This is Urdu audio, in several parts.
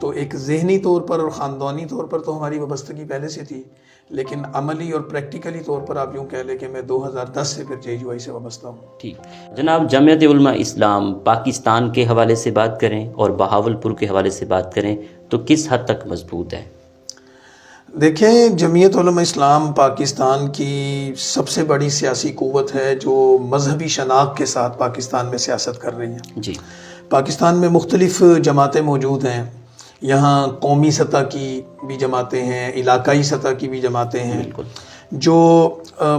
تو ایک ذہنی طور پر اور خاندانی طور پر تو ہماری وابستگی پہلے سے تھی، لیکن عملی اور پریکٹیکلی طور پر آپ یوں کہہ لیں کہ میں 2010 سے پھر JUI سے وابستہ ہوں۔ ٹھیک جناب، جمعیت علماء اسلام پاکستان کے حوالے سے بات کریں اور بہاولپور کے حوالے سے بات کریں تو کس حد تک مضبوط ہے؟ دیکھیں، جمعیت علماء اسلام پاکستان کی سب سے بڑی سیاسی قوت ہے جو مذہبی شناخت کے ساتھ پاکستان میں سیاست کر رہی ہے۔ جی، پاکستان میں مختلف جماعتیں موجود ہیں، یہاں قومی سطح کی بھی جماعتیں ہیں، علاقائی سطح کی بھی جماعتیں ہیں، بالکل، جو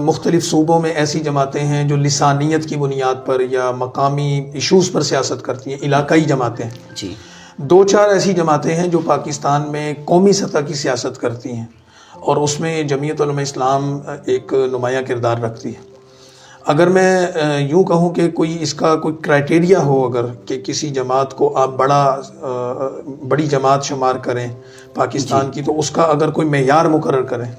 مختلف صوبوں میں ایسی جماعتیں ہیں جو لسانیت کی بنیاد پر یا مقامی ایشوز پر سیاست کرتی ہیں، علاقائی جماعتیں۔ جی، 2-4 ایسی جماعتیں ہیں جو پاکستان میں قومی سطح کی سیاست کرتی ہیں، اور اس میں جمعیت علماء اسلام ایک نمایاں کردار رکھتی ہے۔ اگر میں یوں کہوں کہ کوئی اس کا کوئی کرائٹیریا ہو، اگر کہ کسی جماعت کو آپ بڑی جماعت شمار کریں پاکستان کی، تو اس کا اگر کوئی معیار مقرر کریں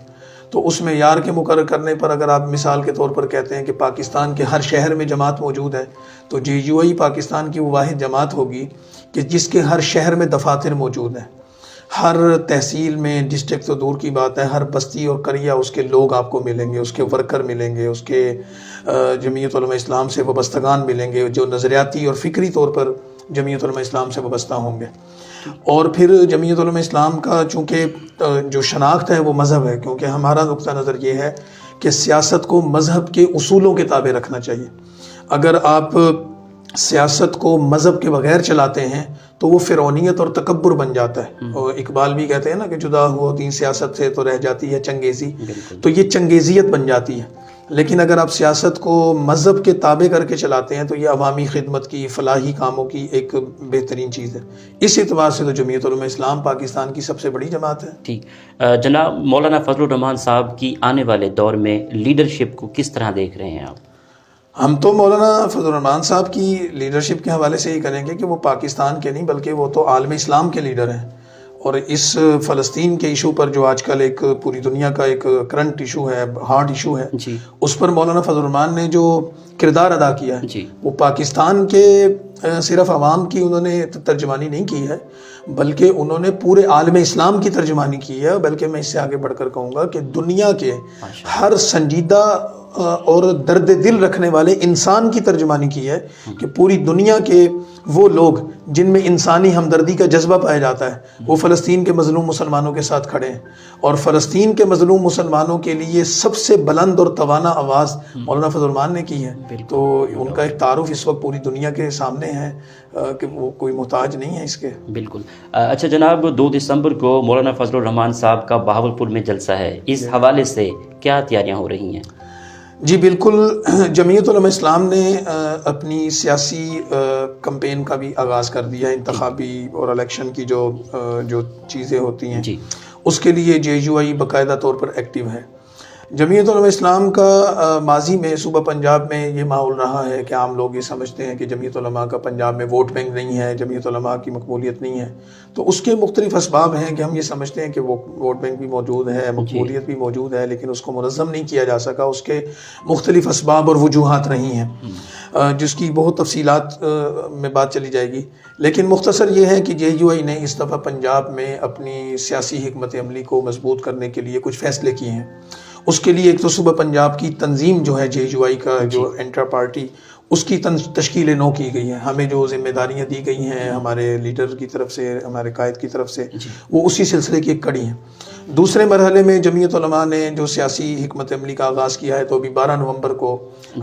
تو اس معیار کے مقرر کرنے پر اگر آپ مثال کے طور پر کہتے ہیں کہ پاکستان کے ہر شہر میں جماعت موجود ہے، تو JUI پاکستان کی وہ واحد جماعت ہوگی کہ جس کے ہر شہر میں دفاتر موجود ہیں، ہر تحصیل میں، ڈسٹرکٹ تو دور کی بات ہے، ہر بستی اور قریہ اس کے لوگ آپ کو ملیں گے، اس کے ورکر ملیں گے، اس کے جمعیت علماء اسلام سے وابستگان ملیں گے جو نظریاتی اور فکری طور پر جمعیت علماء اسلام سے وابستہ ہوں گے۔ اور پھر جمعیت علماء اسلام کا چونکہ جو شناخت ہے وہ مذہب ہے، کیونکہ ہمارا نقطہ نظر یہ ہے کہ سیاست کو مذہب کے اصولوں کے تابع رکھنا چاہیے۔ اگر آپ سیاست کو مذہب کے بغیر چلاتے ہیں تو وہ فرعونیت اور تکبر بن جاتا ہے، اور اقبال بھی کہتے ہیں نا کہ جدا ہو دین سیاست سے تو رہ جاتی ہے چنگیزی، تو یہ چنگیزیت بن جاتی ہے۔ لیکن اگر آپ سیاست کو مذہب کے تابع کر کے چلاتے ہیں تو یہ عوامی خدمت کی، فلاحی کاموں کی ایک بہترین چیز ہے۔ اس اعتبار سے تو جمعیت علماء اسلام پاکستان کی سب سے بڑی جماعت ہے۔ ٹھیک جناب، مولانا فضل الرحمان صاحب کی آنے والے دور میں لیڈرشپ کو کس طرح دیکھ رہے ہیں آپ؟ ہم تو مولانا فضل الرحمان صاحب کی لیڈرشپ کے حوالے سے یہ کریں گے کہ وہ پاکستان کے نہیں بلکہ وہ تو عالم اسلام کے لیڈر ہیں، اور اس فلسطین کے ایشو پر جو آج کل ایک پوری دنیا کا ایک کرنٹ ایشو ہے، ہارڈ ایشو ہے، جی، اس پر مولانا فضل الرحمان نے جو کردار ادا کیا ہے، جی، وہ پاکستان کے صرف عوام کی انہوں نے ترجمانی نہیں کی ہے بلکہ انہوں نے پورے عالم اسلام کی ترجمانی کی ہے، بلکہ میں اس سے آگے بڑھ کر کہوں گا کہ دنیا کے ہر سنجیدہ اور درد دل رکھنے والے انسان کی ترجمانی کی ہے کہ پوری دنیا کے وہ لوگ جن میں انسانی ہمدردی کا جذبہ پایا جاتا ہے وہ فلسطین کے مظلوم مسلمانوں کے ساتھ کھڑے ہیں، اور فلسطین کے مظلوم مسلمانوں کے لیے سب سے بلند اور توانا آواز مولانا فضل الرحمان نے کی ہے۔ تو ان کا ایک تعارف اس وقت پوری دنیا کے سامنے ہے کہ وہ کوئی محتاج نہیں ہے اس کے۔ بالکل۔ اچھا جناب، 2 دسمبر کو مولانا فضل الرحمان صاحب کا بہاولپور میں جلسہ ہے، اس حوالے سے کیا تیاریاں ہو رہی ہیں؟ جی بالکل، جمعیت علماء اسلام نے اپنی سیاسی کمپین کا بھی آغاز کر دیا ہے، انتخابی اور الیکشن کی جو چیزیں ہوتی ہیں، جی، اس کے لیے JUI باقاعدہ طور پر ایکٹیو ہے۔ جمعیت علماء اسلام کا ماضی میں صوبہ پنجاب میں یہ ماحول رہا ہے کہ عام لوگ یہ سمجھتے ہیں کہ جمعیت علماء کا پنجاب میں ووٹ بینک نہیں ہے، جمعیت علماء کی مقبولیت نہیں ہے، تو اس کے مختلف اسباب ہیں کہ ہم یہ سمجھتے ہیں کہ وہ ووٹ بینک بھی موجود ہے، مقبولیت بھی موجود ہے، لیکن اس کو منظم نہیں کیا جا سکا، اس کے مختلف اسباب اور وجوہات رہی ہیں جس کی بہت تفصیلات میں بات چلی جائے گی، لیکن مختصر یہ ہے کہ JUI نے اس دفعہ پنجاب میں اپنی سیاسی حکمت عملی کو مضبوط کرنے کے لیے کچھ فیصلے کیے ہیں۔ اس کے لیے ایک تو صوبہ پنجاب کی تنظیم جو ہے JUI کا جو انٹرا پارٹی، اس کی تشکیل نو کی گئی ہے۔ ہمیں جو ذمہ داریاں دی گئی ہیں ہمارے لیڈر کی طرف سے، ہمارے قائد کی طرف سے، وہ اسی سلسلے کی ایک کڑی ہیں۔ دوسرے مرحلے میں جمعیت علماء نے جو سیاسی حکمت عملی کا آغاز کیا ہے، تو ابھی 12 نومبر کو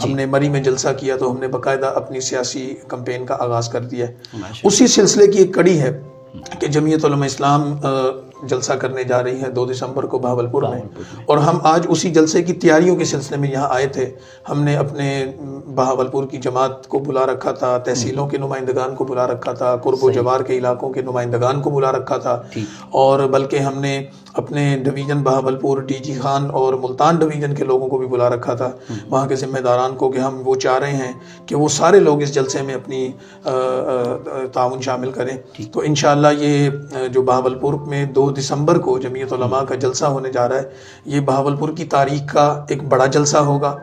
ہم نے مری میں جلسہ کیا، تو ہم نے باقاعدہ اپنی سیاسی کمپین کا آغاز کر دیا ہے۔ اسی سلسلے کی ایک کڑی ہے کہ جمعیت علماء اسلام جلسہ کرنے جا رہی ہے 2 دسمبر کو بہاولپور میں، اور ہم آج اسی جلسے کی تیاریوں کے سلسلے میں یہاں آئے تھے۔ ہم نے اپنے بہاولپور کی جماعت کو بلا رکھا تھا، تحصیلوں کے نمائندگان کو بلا رکھا تھا، قرب و جوار کے علاقوں کے نمائندگان کو بلا رکھا تھا، اور بلکہ ہم نے اپنے ڈویژن بہاولپور، DG خان اور ملتان ڈویژن کے لوگوں کو بھی بلا رکھا تھا، وہاں کے ذمہ داران کو، کہ ہم وہ چاہ رہے ہیں کہ وہ سارے لوگ اس جلسے میں اپنی تعاون شامل کریں۔ تو انشاءاللہ یہ جو بہاولپور میں 2 دسمبر کو جمعیت علماء کا جلسہ ہونے جا رہا ہے، یہ بہاولپور کی تاریخ کا ایک بڑا جلسہ ہوگا،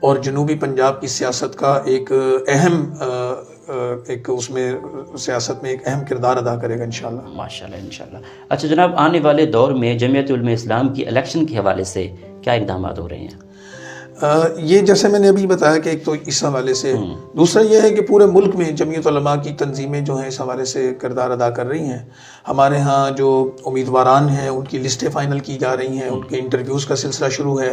اور جنوبی پنجاب کی سیاست کا ایک اہم ایک اس میں سیاست میں ایک اہم کردار ادا کرے گا انشاءاللہ۔ ماشاءاللہ انشاءاللہ۔ اچھا جناب، آنے والے دور میں جمعیت علماء اسلام کی الیکشن کے حوالے سے کیا اقدامات ہو رہے ہیں؟ یہ جیسے میں نے ابھی بتایا کہ ایک تو اس حوالے سے، دوسرا یہ ہے کہ پورے ملک میں جمعیت علماء کی تنظیمیں جو ہیں اس حوالے سے کردار ادا کر رہی ہیں۔ ہمارے ہاں جو امیدواران ہیں ان کی لسٹیں فائنل کی جا رہی ہیں، ان کے انٹرویوز کا سلسلہ شروع ہے۔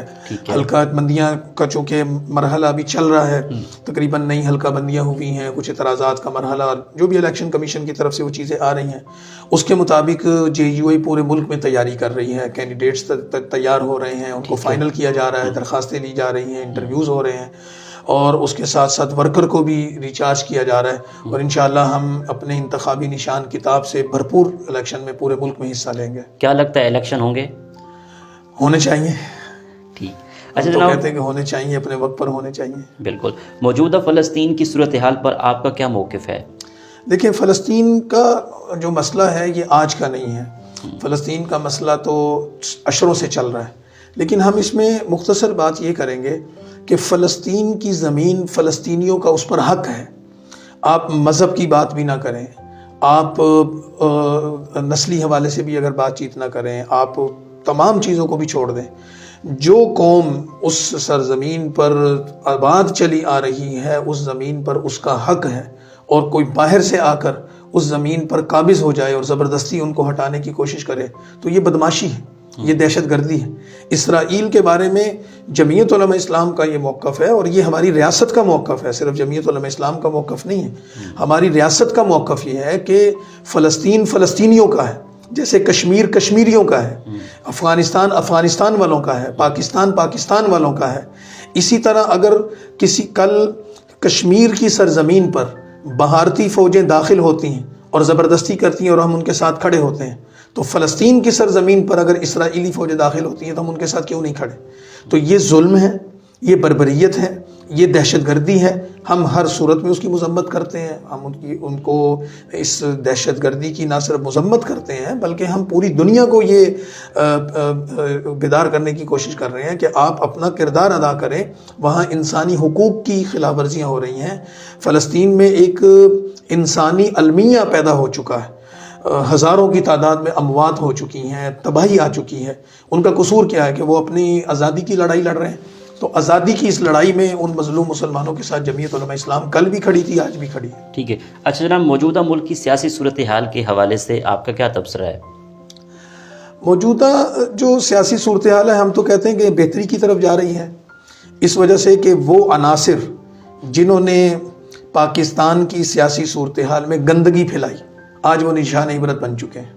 حلقہ بندیاں کا چونکہ مرحلہ ابھی چل رہا ہے، تقریباً نئی حلقہ بندیاں ہوئی ہیں، کچھ اعتراضات کا مرحلہ، جو بھی الیکشن کمیشن کی طرف سے وہ چیزیں آ رہی ہیں اس کے مطابق JUI پورے ملک میں تیاری کر رہی ہے۔ کینڈیڈیٹس تیار ہو رہے ہیں، ان کو فائنل کیا جا رہا ہے، درخواستیں لی جا رہی ہیں، انٹرویوز ہو رہے ہیں، اور اس کے ساتھ ساتھ ورکر کو بھی ریچارج کیا جا رہا ہے، اور انشاءاللہ ہم اپنے انتخابی نشان کتاب سے بھرپور الیکشن میں پورے ملک میں حصہ لیں گے۔ کیا لگتا ہے الیکشن ہوں گے؟ ہونے چاہیے، ٹھیک۔ اچھا جناب، کہتے ہیں کہ ہونے چاہیے، اپنے وقت پر ہونے چاہیے۔ بالکل۔ موجودہ فلسطین کی صورتحال پر آپ کا کیا موقف ہے؟ دیکھیں، فلسطین کا جو مسئلہ ہے یہ آج کا نہیں ہے، فلسطین کا مسئلہ تو عشروں سے چل رہا ہے، لیکن ہم اس میں مختصر بات یہ کریں گے کہ فلسطین کی زمین فلسطینیوں کا اس پر حق ہے۔ آپ مذہب کی بات بھی نہ کریں، آپ نسلی حوالے سے بھی اگر بات چیت نہ کریں، آپ تمام چیزوں کو بھی چھوڑ دیں، جو قوم اس سرزمین پر آباد چلی آ رہی ہے اس زمین پر اس کا حق ہے، اور کوئی باہر سے آ کر اس زمین پر قابض ہو جائے اور زبردستی ان کو ہٹانے کی کوشش کرے تو یہ بدماشی ہے، یہ دہشت گردی ہے۔ اسرائیل کے بارے میں جمعیت علماء اسلام کا یہ موقف ہے، اور یہ ہماری ریاست کا موقف ہے، صرف جمعیت علماء اسلام کا موقف نہیں ہے، ہماری ریاست کا موقف یہ ہے کہ فلسطین فلسطینیوں کا ہے، جیسے کشمیر کشمیریوں کا ہے، افغانستان افغانستان والوں کا ہے، پاکستان پاکستان والوں کا ہے۔ اسی طرح اگر کل کشمیر کی سرزمین پر بھارتی فوجیں داخل ہوتی ہیں اور زبردستی کرتی ہیں اور ہم ان کے ساتھ کھڑے ہوتے ہیں، تو فلسطین کی سرزمین پر اگر اسرائیلی فوجیں داخل ہوتی ہیں تو ہم ان کے ساتھ کیوں نہیں کھڑے؟ تو یہ ظلم ہے، یہ بربریت ہے، یہ دہشت گردی ہے۔ ہم ہر صورت میں اس کی مذمت کرتے ہیں، ہم ان کو اس دہشت گردی کی نہ صرف مذمت کرتے ہیں بلکہ ہم پوری دنیا کو یہ بیدار کرنے کی کوشش کر رہے ہیں کہ آپ اپنا کردار ادا کریں۔ وہاں انسانی حقوق کی خلاف ورزیاں ہو رہی ہیں، فلسطین میں ایک انسانی المیہ پیدا ہو چکا ہے، ہزاروں کی تعداد میں اموات ہو چکی ہیں، تباہی آ چکی ہے۔ ان کا قصور کیا ہے کہ وہ اپنی آزادی کی لڑائی لڑ رہے ہیں، تو آزادی کی اس لڑائی میں ان مظلوم مسلمانوں کے ساتھ جمعیت علماء اسلام کل بھی کھڑی تھی، آج بھی کھڑی ہے۔ ٹھیک ہے۔ اچھا جناب، موجودہ ملک کی سیاسی صورتحال کے حوالے سے آپ کا کیا تبصرہ ہے؟ موجودہ جو سیاسی صورتحال ہے ہم تو کہتے ہیں کہ بہتری کی طرف جا رہی ہے، اس وجہ سے کہ وہ عناصر جنہوں نے پاکستان کی سیاسی صورتحال میں گندگی پھیلائی آج وہ نشان عبرت بن چکے ہیں،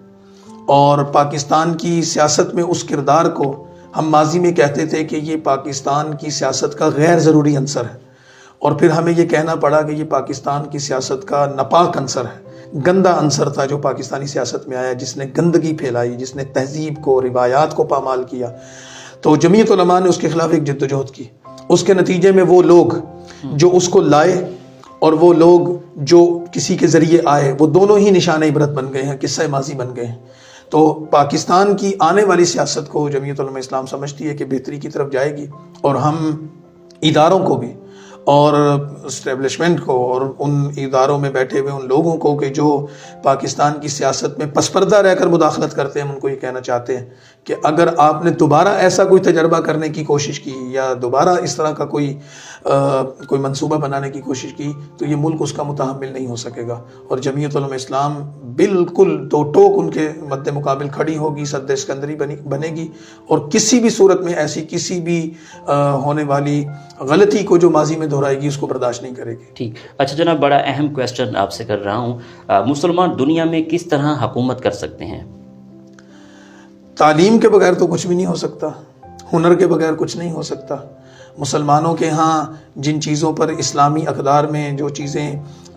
اور پاکستان کی سیاست میں اس کردار کو ہم ماضی میں کہتے تھے کہ یہ پاکستان کی سیاست کا غیر ضروری عنصر ہے، اور پھر ہمیں یہ کہنا پڑا کہ یہ پاکستان کی سیاست کا ناپاک عنصر ہے، گندا عنصر تھا جو پاکستانی سیاست میں آیا، جس نے گندگی پھیلائی، جس نے تہذیب کو، روایات کو پامال کیا۔ تو جمعیت علماء نے اس کے خلاف ایک جدوجہد کی، اس کے نتیجے میں وہ لوگ جو اس کو لائے اور وہ لوگ جو کسی کے ذریعے آئے، وہ دونوں ہی نشان عبرت بن گئے ہیں، قصہ ماضی بن گئے ہیں۔ تو پاکستان کی آنے والی سیاست کو جمعیت علماء اسلام سمجھتی ہے کہ بہتری کی طرف جائے گی، اور ہم اداروں کو بھی اور اسٹیبلشمنٹ کو اور ان اداروں میں بیٹھے ہوئے ان لوگوں کو کہ جو پاکستان کی سیاست میں پس پردہ رہ کر مداخلت کرتے ہیں، ہم ان کو یہ کہنا چاہتے ہیں کہ اگر آپ نے دوبارہ ایسا کوئی تجربہ کرنے کی کوشش کی یا دوبارہ اس طرح کا کوئی منصوبہ بنانے کی کوشش کی تو یہ ملک اس کا متحمل نہیں ہو سکے گا، اور جمعیت علماء اسلام بالکل دو ٹوک ان کے مد مقابل کھڑی ہوگی، سد اسکندری بنے گی، اور کسی بھی صورت میں ایسی کسی بھی ہونے والی غلطی کو جو ماضی میں دہرائے گی اس کو برداشت نہیں کرے گی۔ ٹھیک۔ اچھا جناب، بڑا اہم کویسچن آپ سے کر رہا ہوں، مسلمان دنیا میں کس طرح حکومت کر سکتے ہیں؟ تعلیم کے بغیر تو کچھ بھی نہیں ہو سکتا، ہنر کے بغیر کچھ نہیں ہو سکتا۔ مسلمانوں کے ہاں جن چیزوں پر اسلامی اقدار میں جو چیزیں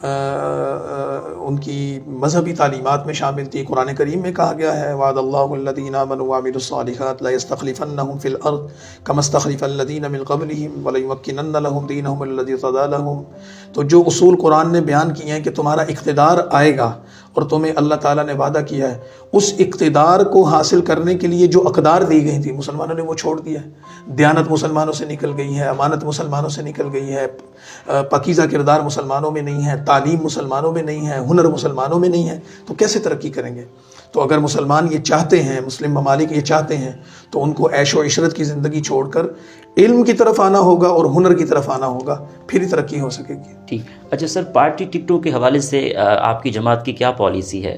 ان کی مذہبی تعلیمات میں شامل تھی، قرآن کریم میں کہا گیا ہے وعد اللہ الذین آمنوا وعملوا الصالحات لیستخلفنہم فی الارض کما استخلف الذین من قبلہم ولیمکنن لہم دینہم الذی ارتضی لہم۔ تو جو اصول قرآن نے بیان کیے ہیں کہ تمہارا اقتدار آئے گا اور تمہیں اللہ تعالیٰ نے وعدہ کیا ہے اس اقتدار کو حاصل کرنے کے لیے جو اقدار دی گئی تھی مسلمانوں نے وہ چھوڑ دیا ہے. دیانت مسلمانوں سے نکل گئی ہے, امانت مسلمانوں سے نکل گئی ہے, پاکیزہ کردار مسلمانوں میں نہیں ہے, تعلیم مسلمانوں میں نہیں ہے, ہنر مسلمانوں میں نہیں ہے, تو کیسے ترقی کریں گے؟ تو اگر مسلمان یہ چاہتے ہیں, مسلم ممالک یہ چاہتے ہیں, تو ان کو عیش و عشرت کی زندگی چھوڑ کر علم کی طرف آنا ہوگا اور ہنر کی طرف آنا ہوگا, پھر ہی ترقی ہو سکے گی. ٹھیک. اچھا سر, پارٹی ٹکٹوں کے حوالے سے آپ کی جماعت کی کیا پالیسی ہے؟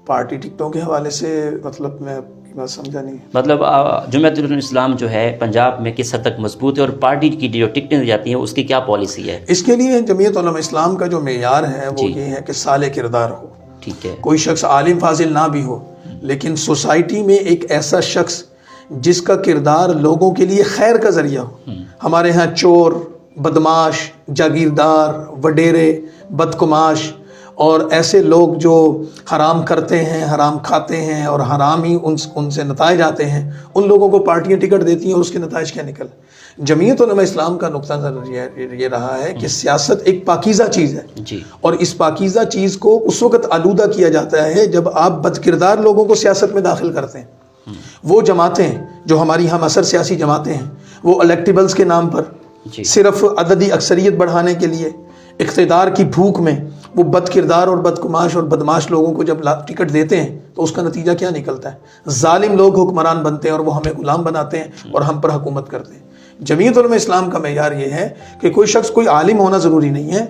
پارٹی ٹکٹوں کے حوالے سے مطلب میں بات سمجھا نہیں. مطلب جمعیت الاسلام جو ہے پنجاب میں کس حد تک مضبوط ہے اور پارٹی کی جو ٹکٹیں دی جاتی ہیں اس کی کیا پالیسی ہے؟ اس کے لیے جمعیت علماء اسلام کا جو معیار ہے وہ یہ ہے کہ صالح کردار ہو. ٹھیک ہے. کوئی شخص عالم فاضل نہ بھی ہو, لیکن سوسائٹی میں ایک ایسا شخص جس کا کردار لوگوں کے لیے خیر کا ذریعہ ہو. ہمارے ہاں چور, بدماش, جاگیردار, وڈیرے, بدکماش اور ایسے لوگ جو حرام کرتے ہیں, حرام کھاتے ہیں اور حرام ہی ان سے نتائج آتے ہیں, ان لوگوں کو پارٹیاں ٹکٹ دیتی ہیں اور اس کے نتائج کیا نکل. جمعیت علماء اسلام کا نقطہ نظر یہ رہا ہے کہ سیاست ایک پاکیزہ چیز ہے جی, اور اس پاکیزہ چیز کو اس وقت آلودہ کیا جاتا ہے جب آپ بد کردار لوگوں کو سیاست میں داخل کرتے ہیں. وہ جماعتیں جو ہماری ہم اثر سیاسی جماعتیں ہیں, وہ الیکٹیبلز کے نام پر صرف عددی اکثریت بڑھانے کے لیے اقتدار کی بھوک میں وہ بد کردار اور بدکماش اور بدماش لوگوں کو جب ٹکٹ دیتے ہیں تو اس کا نتیجہ کیا نکلتا ہے؟ ظالم لوگ حکمران بنتے ہیں اور وہ ہمیں غلام بناتے ہیں اور ہم پر حکومت کرتے ہیں. جمعیت علماء اسلام کا معیار یہ ہے کہ کوئی شخص کوئی عالم ہونا ضروری نہیں ہے,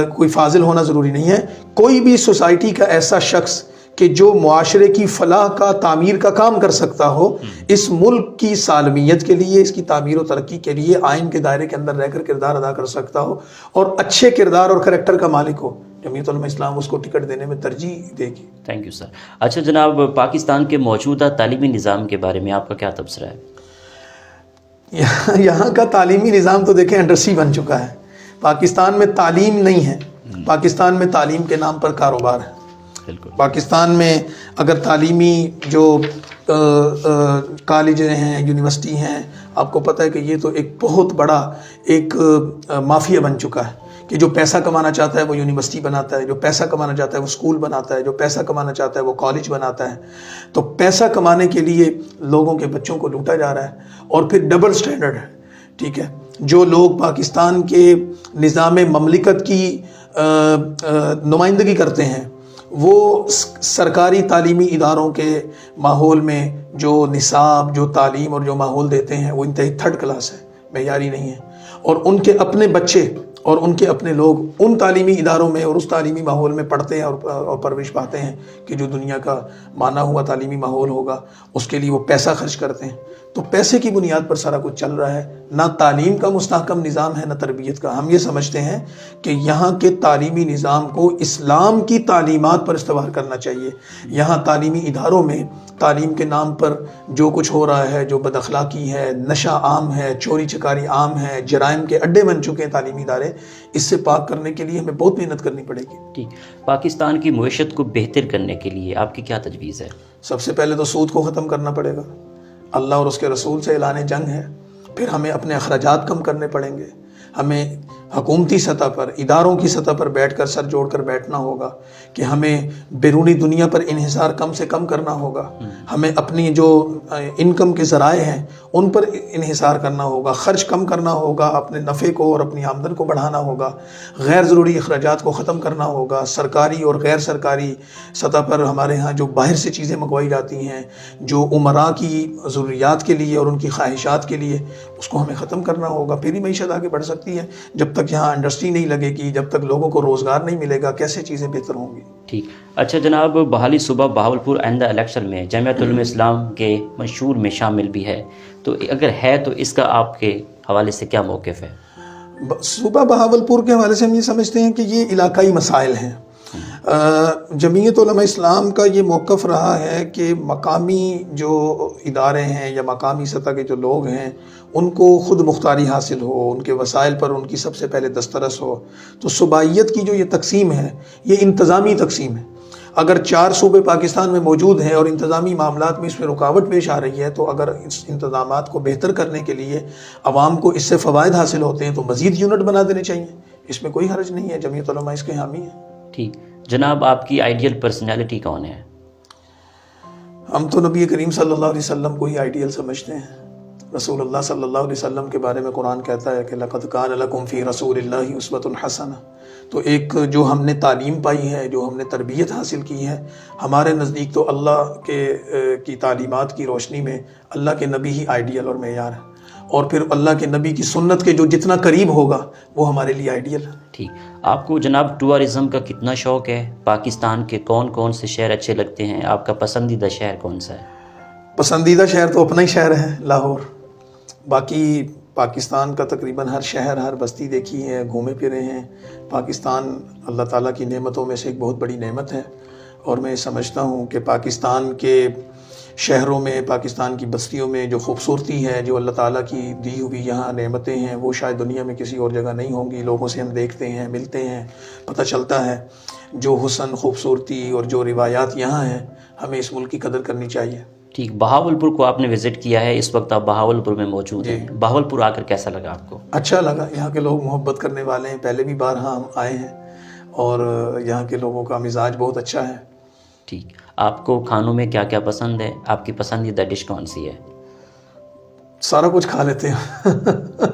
کوئی فاضل ہونا ضروری نہیں ہے. کوئی بھی سوسائٹی کا ایسا شخص کہ جو معاشرے کی فلاح کا, تعمیر کا کام کر سکتا ہو, اس ملک کی سالمیت کے لیے, اس کی تعمیر و ترقی کے لیے آئین کے دائرے کے اندر رہ کر کردار ادا کر سکتا ہو اور اچھے کردار اور کریکٹر کا مالک ہو, جمعیت علماء اسلام اس کو ٹکٹ دینے میں ترجیح دے گی. Thank you sir. اچھا جناب, پاکستان کے موجودہ تعلیمی نظام کے بارے میں آپ کا کیا تبصرہ ہے؟ یہاں کا تعلیمی نظام تو دیکھیں انڈرسی بن چکا ہے. پاکستان میں تعلیم نہیں ہے, پاکستان میں تعلیم کے نام پر کاروبار ہے. پاکستان میں اگر تعلیمی جو کالجیں ہیں, یونیورسٹی ہیں, آپ کو پتہ ہے کہ یہ تو ایک بہت بڑا ایک مافیا بن چکا ہے کہ جو پیسہ کمانا چاہتا ہے وہ یونیورسٹی بناتا ہے, جو پیسہ کمانا چاہتا ہے وہ اسکول بناتا ہے, جو پیسہ کمانا چاہتا ہے وہ کالج بناتا ہے. تو پیسہ کمانے کے لیے لوگوں کے بچوں کو لوٹا جا رہا ہے اور پھر ڈبل سٹینڈرڈ ہے. ٹھیک ہے, جو لوگ پاکستان کے نظام مملکت کی نمائندگی کرتے ہیں وہ سرکاری تعلیمی اداروں کے ماحول میں جو نصاب, جو تعلیم اور جو ماحول دیتے ہیں وہ انتہائی تھرڈ کلاس ہے, معیاری نہیں ہے. اور ان کے اپنے بچے اور ان کے اپنے لوگ ان تعلیمی اداروں میں اور اس تعلیمی ماحول میں پڑھتے ہیں اور پرورش پاتے ہیں کہ جو دنیا کا مانا ہوا تعلیمی ماحول ہوگا, اس کے لیے وہ پیسہ خرچ کرتے ہیں. تو پیسے کی بنیاد پر سارا کچھ چل رہا ہے. نہ تعلیم کا مستحکم نظام ہے, نہ تربیت کا. ہم یہ سمجھتے ہیں کہ یہاں کے تعلیمی نظام کو اسلام کی تعلیمات پر استوار کرنا چاہیے. یہاں تعلیمی اداروں میں تعلیم کے نام پر جو کچھ ہو رہا ہے, جو بد اخلاقی ہے, نشہ عام ہے, چوری چکاری عام ہے, جرائم کے اڈے بن چکے ہیں تعلیمی ادارے, اس سے پاک کرنے کے لیے ہمیں بہت محنت کرنی پڑے گی. ٹھیک. پاکستان کی معیشت کو بہتر کرنے کے لیے آپ کی کیا تجویز ہے؟ سب سے پہلے تو سود کو ختم کرنا پڑے گا. اللہ اور اس کے رسول سے اعلان جنگ ہے. پھر ہمیں اپنے اخراجات کم کرنے پڑیں گے. ہمیں حکومتی سطح پر, اداروں کی سطح پر بیٹھ کر سر جوڑ کر بیٹھنا ہوگا کہ ہمیں بیرونی دنیا پر انحصار کم سے کم کرنا ہوگا. ہمیں اپنی جو انکم کے ذرائع ہیں ان پر انحصار کرنا ہوگا, خرچ کم کرنا ہوگا, اپنے نفع کو اور اپنی آمدن کو بڑھانا ہوگا, غیر ضروری اخراجات کو ختم کرنا ہوگا. سرکاری اور غیر سرکاری سطح پر ہمارے ہاں جو باہر سے چیزیں منگوائی جاتی ہیں, جو عمراء کی ضروریات کے لیے اور ان کی خواہشات کے لیے, اس کو ہمیں ختم کرنا ہوگا. پھر ہی معیشت آگے بڑھ سکتی ہے. جب تک یہاں انڈسٹری نہیں لگے گی, جب تک لوگوں کو روزگار نہیں ملے گا, کیسے چیزیں بہتر ہوں گی. ٹھیک. اچھا جناب, بحالی صوبہ بہاولپور آئندہ الیکشن میں جمعیت علماء اسلام کے منشور میں شامل بھی ہے, تو اگر ہے تو اس کا آپ کے حوالے سے کیا موقف ہے؟ صوبہ بہاولپور کے حوالے سے ہم یہ سمجھتے ہیں کہ یہ علاقائی مسائل ہیں. جمعیت علماء اسلام کا یہ موقف رہا ہے کہ مقامی جو ادارے ہیں یا مقامی سطح کے جو لوگ ہیں ان کو خود مختاری حاصل ہو, ان کے وسائل پر ان کی سب سے پہلے دسترس ہو. تو صوبائیت کی جو یہ تقسیم ہے یہ انتظامی تقسیم ہے. اگر 4 صوبے پاکستان میں موجود ہیں اور انتظامی معاملات میں اس میں رکاوٹ پیش آ رہی ہے, تو اگر اس انتظامات کو بہتر کرنے کے لیے عوام کو اس سے فوائد حاصل ہوتے ہیں تو مزید یونٹ بنا دینے چاہیے. اس میں کوئی حرج نہیں ہے، جمعیت علماء اس کے حامی ہے۔ ٹھیک جناب، آپ کی آئیڈیل پرسنالٹی کون ہے؟ ہم تو نبی کریم صلی اللہ علیہ وسلم کو ہی آئیڈیل سمجھتے ہیں۔ رسول اللہ صلی اللہ علیہ وسلم کے بارے میں قرآن کہتا ہے کہ لَقَدْ كَانَ لَكُمْ فِي رَسُولِ اللَّهِ أُسْوَةٌ حَسَنَةٌ۔ تو ایک جو ہم نے تعلیم پائی ہے، جو ہم نے تربیت حاصل کی ہے، ہمارے نزدیک تو اللہ کی تعلیمات کی روشنی میں اللہ کے نبی ہی آئیڈیل اور معیار ہے، اور پھر اللہ کے نبی کی سنت کے جو جتنا قریب ہوگا وہ ہمارے لیے آئیڈیل ہے۔ ٹھیک، آپ کو جناب ٹورازم کا کتنا شوق ہے؟ پاکستان کے کون کون سے شہر اچھے لگتے ہیں؟ آپ کا پسندیدہ شہر کون سا ہے؟ پسندیدہ شہر تو اپنا ہی شہر ہے لاہور، باقی پاکستان کا تقریباً ہر شہر ہر بستی دیکھی ہے، گھومے پھرے ہیں۔ پاکستان اللہ تعالیٰ کی نعمتوں میں سے ایک بہت بڑی نعمت ہے، اور میں سمجھتا ہوں کہ پاکستان کے شہروں میں، پاکستان کی بستیوں میں جو خوبصورتی ہے، جو اللہ تعالیٰ کی دی ہوئی یہاں نعمتیں ہیں، وہ شاید دنیا میں کسی اور جگہ نہیں ہوں گی۔ لوگوں سے ہم دیکھتے ہیں، ملتے ہیں، پتہ چلتا ہے جو حسن، خوبصورتی اور جو روایات یہاں ہیں، ہمیں اس ملک کی قدر کرنی چاہیے۔ ٹھیک، بہاولپور کو آپ نے وزٹ کیا ہے، اس وقت آپ بہاولپور میں موجود ہیں۔ بہاولپور آ کر کیسا لگا آپ کو؟ اچھا لگا، یہاں کے لوگ محبت کرنے والے ہیں، پہلے بھی بارہا ہم آئے ہیں، اور یہاں کے لوگوں کا مزاج بہت اچھا ہے۔ ٹھیک، آپ کو کھانوں میں کیا کیا پسند ہے؟ آپ کی پسندیدہ ڈش کون سی ہے؟ سارا کچھ کھا لیتے ہیں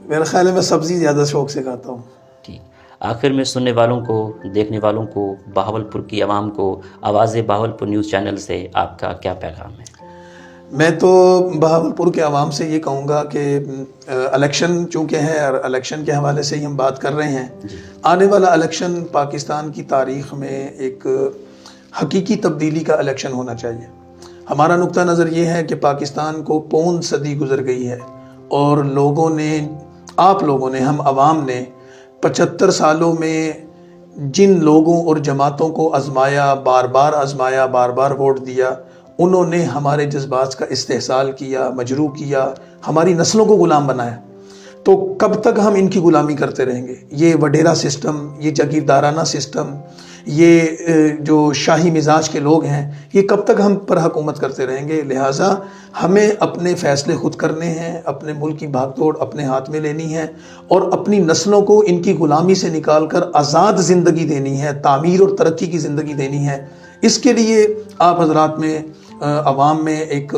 میرا خیال ہے میں سبزی زیادہ شوق سے کھاتا ہوں۔ ٹھیک، آخر میں سننے والوں کو، دیکھنے والوں کو، بہاولپور کی عوام کو آواز بہاولپور نیوز چینل سے آپ کا کیا پیغام ہے؟ میں تو بہاولپور کے عوام سے یہ کہوں گا کہ الیکشن چونکہ ہے، اور الیکشن کے حوالے سے ہی ہم بات کر رہے ہیں، آنے والا الیکشن پاکستان کی تاریخ میں ایک حقیقی تبدیلی کا الیکشن ہونا چاہیے۔ ہمارا نقطہ نظر یہ ہے کہ پاکستان کو پون صدی گزر گئی ہے، اور لوگوں نے، آپ لوگوں نے، ہم عوام نے 75 سالوں میں جن لوگوں اور جماعتوں کو آزمایا، بار بار آزمایا، بار بار ووٹ دیا، انہوں نے ہمارے جذبات کا استحصال کیا، مجروح کیا، ہماری نسلوں کو غلام بنایا۔ تو کب تک ہم ان کی غلامی کرتے رہیں گے؟ یہ وڈیرا سسٹم، یہ جاگیردارانہ سسٹم، یہ جو شاہی مزاج کے لوگ ہیں، یہ کب تک ہم پر حکومت کرتے رہیں گے؟ لہٰذا ہمیں اپنے فیصلے خود کرنے ہیں، اپنے ملک کی بھاگ دوڑ اپنے ہاتھ میں لینی ہے، اور اپنی نسلوں کو ان کی غلامی سے نکال کر آزاد زندگی دینی ہے، تعمیر اور ترقی کی زندگی دینی ہے۔ اس کے لیے آپ حضرات میں، عوام میں ایک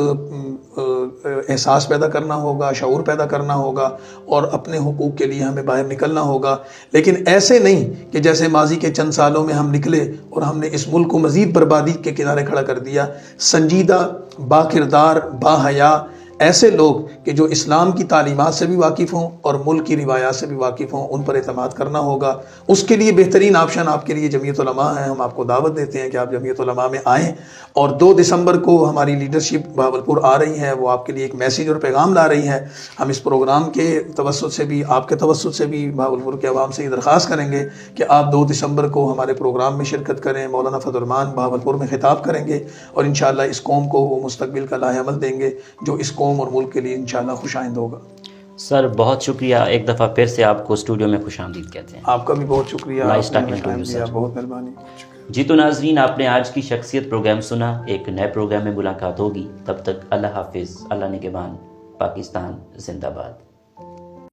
احساس پیدا کرنا ہوگا، شعور پیدا کرنا ہوگا، اور اپنے حقوق کے لیے ہمیں باہر نکلنا ہوگا۔ لیکن ایسے نہیں کہ جیسے ماضی کے چند سالوں میں ہم نکلے اور ہم نے اس ملک کو مزید بربادی کے کنارے کھڑا کر دیا۔ سنجیدہ، با کردار، با حیا ایسے لوگ کہ جو اسلام کی تعلیمات سے بھی واقف ہوں اور ملک کی روایات سے بھی واقف ہوں، ان پر اعتماد کرنا ہوگا۔ اس کے لیے بہترین آپشن آپ کے لیے جمعیت علماء ہے۔ ہم آپ کو دعوت دیتے ہیں کہ آپ جمعیت علماء میں آئیں، اور 2 دسمبر کو ہماری لیڈرشپ بہاولپور آ رہی ہے، وہ آپ کے لیے ایک میسیج اور پیغام لا رہی ہے۔ ہم اس پروگرام کے توسط سے بھی، آپ کے توسط سے بھی بہاولپور کے عوام سے یہ درخواست کریں گے کہ آپ 2 دسمبر کو ہمارے پروگرام میں شرکت کریں۔ مولانا فضل الرحمان بہاولپور میں خطاب کریں گے، اور انشاءاللہ اس قوم کو وہ مستقبل کا لاہ عمل دیں گے جو اس قوم اور ملک کے لیے انشاءاللہ خوش آئند ہوگا۔ سر بہت شکریہ، ایک دفعہ پھر سے آپ کو اسٹوڈیو میں خوش آمدید کہتے ہیں۔ آپ کا بھی بہت شکریہ، Nice talking to you, sir. بہت مہربانی۔ جی تو ناظرین، آپ نے آج کی شخصیت پروگرام سنا، ایک نئے پروگرام میں ملاقات ہوگی، تب تک اللہ حافظ، اللہ نگہبان، پاکستان زندہ باد۔